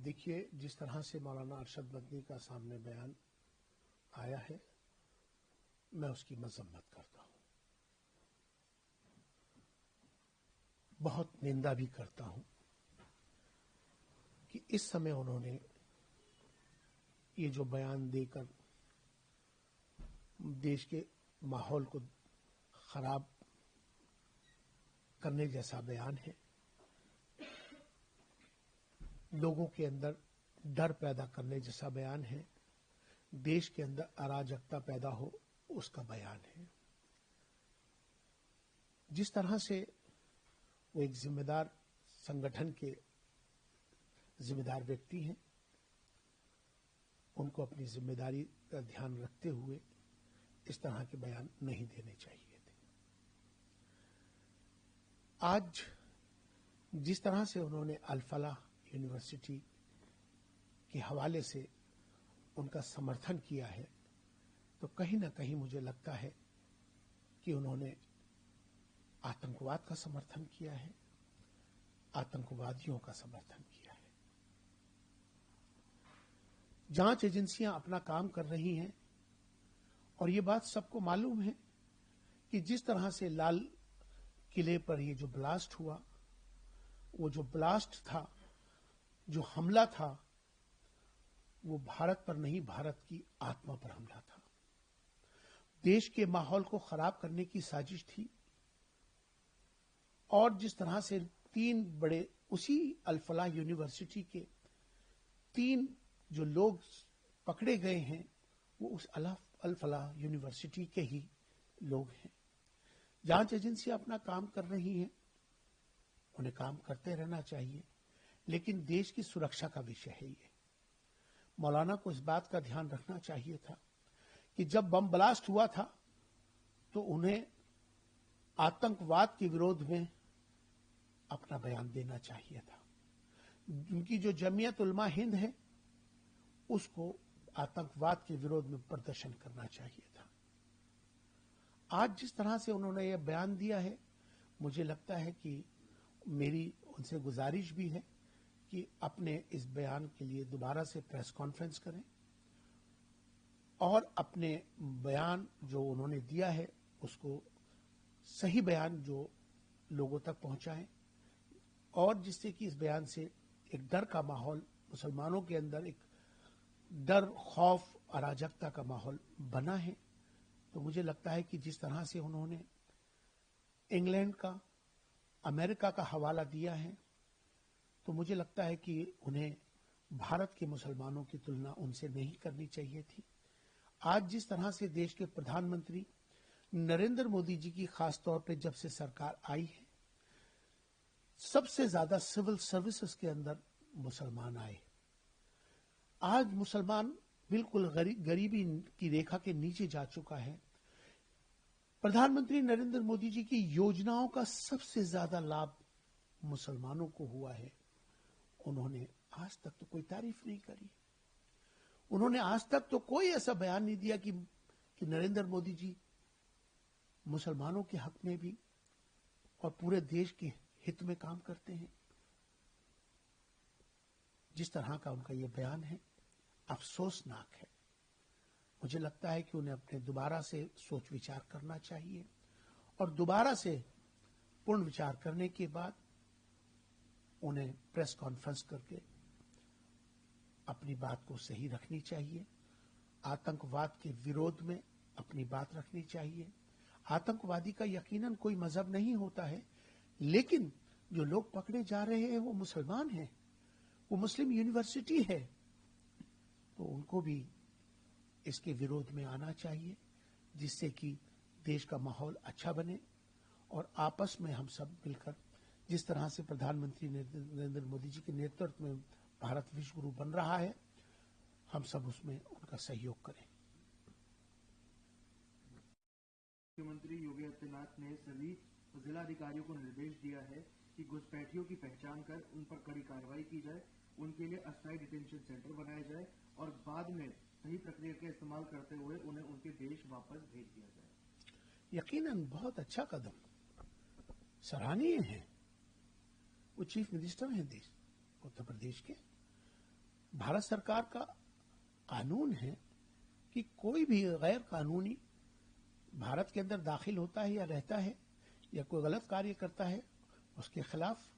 देखिए, जिस तरह से मौलाना अरशद मदनी का सामने बयान आया है, मैं उसकी मजम्मत करता हूँ, बहुत निंदा भी करता हूँ कि इस समय उन्होंने ये जो बयान देकर देश के माहौल को खराब करने जैसा बयान है, लोगों के अंदर डर पैदा करने जैसा बयान है, देश के अंदर अराजकता पैदा हो उसका बयान है। जिस तरह से वो एक जिम्मेदार संगठन के जिम्मेदार व्यक्ति हैं, उनको अपनी जिम्मेदारी का ध्यान रखते हुए इस तरह के बयान नहीं देने चाहिए थे। आज जिस तरह से उन्होंने अल फलाह यूनिवर्सिटी के हवाले से उनका समर्थन किया है, तो कहीं ना कहीं मुझे लगता है कि उन्होंने आतंकवाद का समर्थन किया है, आतंकवादियों का समर्थन किया है। जांच एजेंसियां अपना काम कर रही हैं और ये बात सबको मालूम है कि जिस तरह से लाल किले पर ये जो ब्लास्ट हुआ, वो जो ब्लास्ट था, जो हमला था, वो भारत पर नहीं, भारत की आत्मा पर हमला था। देश के माहौल को खराब करने की साजिश थी। और जिस तरह से तीन बड़े उसी अल फलाह यूनिवर्सिटी के तीन जो लोग पकड़े गए हैं, वो उस अल फलाह यूनिवर्सिटी के ही लोग हैं। जांच एजेंसियां अपना काम कर रही हैं, उन्हें काम करते रहना चाहिए, लेकिन देश की सुरक्षा का विषय है ये। मौलाना को इस बात का ध्यान रखना चाहिए था कि जब बम ब्लास्ट हुआ था तो उन्हें आतंकवाद के विरोध में अपना बयान देना चाहिए था। उनकी जो जमीयत उलमा हिंद है, उसको आतंकवाद के विरोध में प्रदर्शन करना चाहिए था। आज जिस तरह से उन्होंने यह बयान दिया है, मुझे लगता है कि मेरी उनसे गुजारिश भी है कि अपने इस बयान के लिए दोबारा से प्रेस कॉन्फ्रेंस करें और अपने बयान जो उन्होंने दिया है उसको सही बयान जो लोगों तक पहुंचाएं, और जिससे कि इस बयान से एक डर का माहौल मुसलमानों के अंदर, एक डर, खौफ, अराजकता का माहौल बना है। तो मुझे लगता है कि जिस तरह से उन्होंने इंग्लैंड का, अमेरिका का हवाला दिया है, तो मुझे लगता है कि उन्हें भारत के मुसलमानों की तुलना उनसे नहीं करनी चाहिए थी। आज जिस तरह से देश के प्रधानमंत्री नरेंद्र मोदी जी की खास तौर पे जब से सरकार आई है, सबसे ज्यादा सिविल सर्विसेज के अंदर मुसलमान आए। आज मुसलमान बिल्कुल गरीबी की रेखा के नीचे जा चुका है। प्रधानमंत्री नरेंद्र मोदी जी की योजनाओं का सबसे ज्यादा लाभ मुसलमानों को हुआ है। उन्होंने आज तक तो कोई तारीफ नहीं करी। उन्होंने आज तक तो कोई ऐसा बयान नहीं दिया कि नरेंद्र मोदी जी मुसलमानों के हक में भी और पूरे देश के हित में काम करते हैं। जिस तरह का उनका ये बयान है, अफसोसनाक है। मुझे लगता है कि उन्हें अपने दोबारा से सोच विचार करना चाहिए और दोबारा से पूर्ण विचार करने के बाद उन्हें प्रेस कॉन्फ्रेंस करके अपनी बात को सही रखनी चाहिए। आतंकवाद के विरोध में अपनी बात रखनी चाहिए। आतंकवादी का यकीनन कोई मजहब नहीं होता है, लेकिन जो लोग पकड़े जा रहे हैं वो मुसलमान हैं, वो मुस्लिम यूनिवर्सिटी है, तो उनको भी इसके विरोध में आना चाहिए, जिससे कि देश का माहौल अच्छा बने और आपस में हम सब मिलकर, जिस तरह से प्रधानमंत्री नरेंद्र मोदी जी के नेतृत्व में भारत विश्व गुरु बन रहा है, हम सब उसमें उनका सहयोग करें। मुख्यमंत्री योगी आदित्यनाथ ने सभी जिलाधिकारियों को निर्देश दिया है कि घुसपैठियों की पहचान कर उन पर कड़ी कार्रवाई की जाए, उनके लिए अस्थायी डिटेंशन सेंटर बनाया जाए और बाद में सही प्रक्रिया का इस्तेमाल करते हुए उन्हें उनके देश वापस भेज दिया जाए। यकीनन बहुत अच्छा कदम, सराहनीय है। वो चीफ मिनिस्टर हैं देश उत्तर प्रदेश के, भारत सरकार का कानून है कि कोई भी गैर कानूनी भारत के अंदर दाखिल होता है या रहता है या कोई गलत कार्य करता है, उसके खिलाफ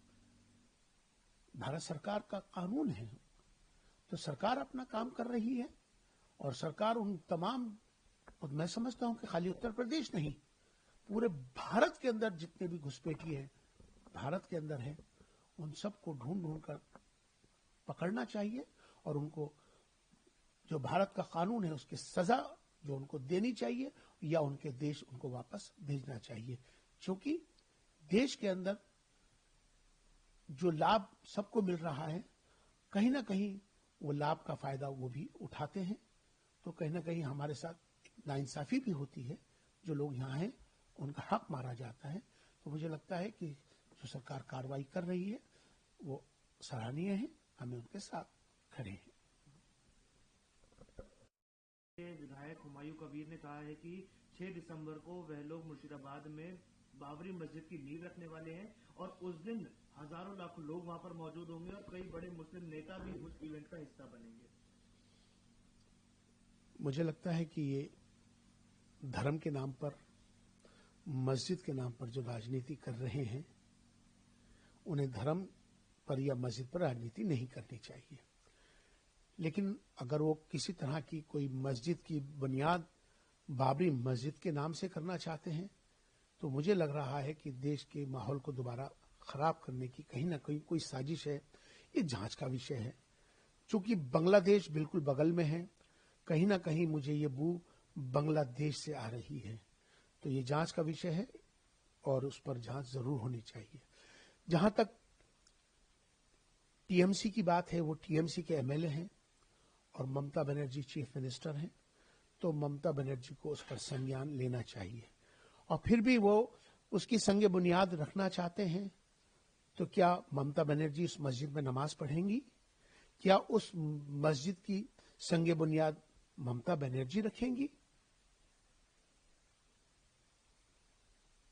भारत सरकार का कानून है। तो सरकार अपना काम कर रही है और सरकार उन तमाम, और मैं समझता हूं कि खाली उत्तर प्रदेश नहीं, पूरे भारत के अंदर जितने भी घुसपैठिए हैं भारत के अंदर है, उन सबको ढूंढ ढूंढ कर पकड़ना चाहिए और उनको जो भारत का कानून है उसकी सजा जो उनको देनी चाहिए या उनके देश उनको वापस भेजना चाहिए। क्योंकि देश के अंदर जो लाभ सबको मिल रहा है, कहीं ना कहीं वो लाभ का फायदा वो भी उठाते हैं। तो कहीं ना कहीं हमारे साथ नाइंसाफी भी होती है, जो लोग यहाँ हैं उनका हक मारा जाता है। तो मुझे लगता है कि जो सरकार कार्रवाई कर रही है वो सराहनीय है, हमें उनके साथ खड़े हैं। विधायक हुमायूं कबीर ने कहा है कि 6 दिसंबर को वह लोग मुर्शिदाबाद में बाबरी मस्जिद की नींव रखने वाले हैं और उस दिन हजारों लाखों लोग वहां पर मौजूद होंगे और कई बड़े मुस्लिम नेता भी उस इवेंट का हिस्सा बनेंगे। मुझे लगता है कि ये धर्म के नाम पर, मस्जिद के नाम पर जो राजनीति कर रहे हैं, उन्हें धर्म पर या मस्जिद पर राजनीति नहीं करनी चाहिए। लेकिन अगर वो किसी तरह की कोई मस्जिद की बुनियाद बाबरी मस्जिद के नाम से करना चाहते हैं, तो मुझे लग रहा है कि देश के माहौल को दोबारा खराब करने की कहीं ना कहीं कोई साजिश है। ये जांच का विषय है। चूंकि बांग्लादेश बिल्कुल बगल में है, कहीं ना कहीं मुझे ये बू बांग्लादेश से आ रही है। तो ये जांच का विषय है और उस पर जांच जरूर होनी चाहिए। जहां तक टीएमसी की बात है, वो टीएमसी के एमएलए हैं और ममता बनर्जी चीफ मिनिस्टर हैं, तो ममता बनर्जी को उस पर संज्ञान लेना चाहिए। और फिर भी वो उसकी संग बुनियाद रखना चाहते हैं, तो क्या ममता बनर्जी उस मस्जिद में नमाज पढ़ेंगी? क्या उस मस्जिद की संग बुनियाद ममता बनर्जी रखेंगी?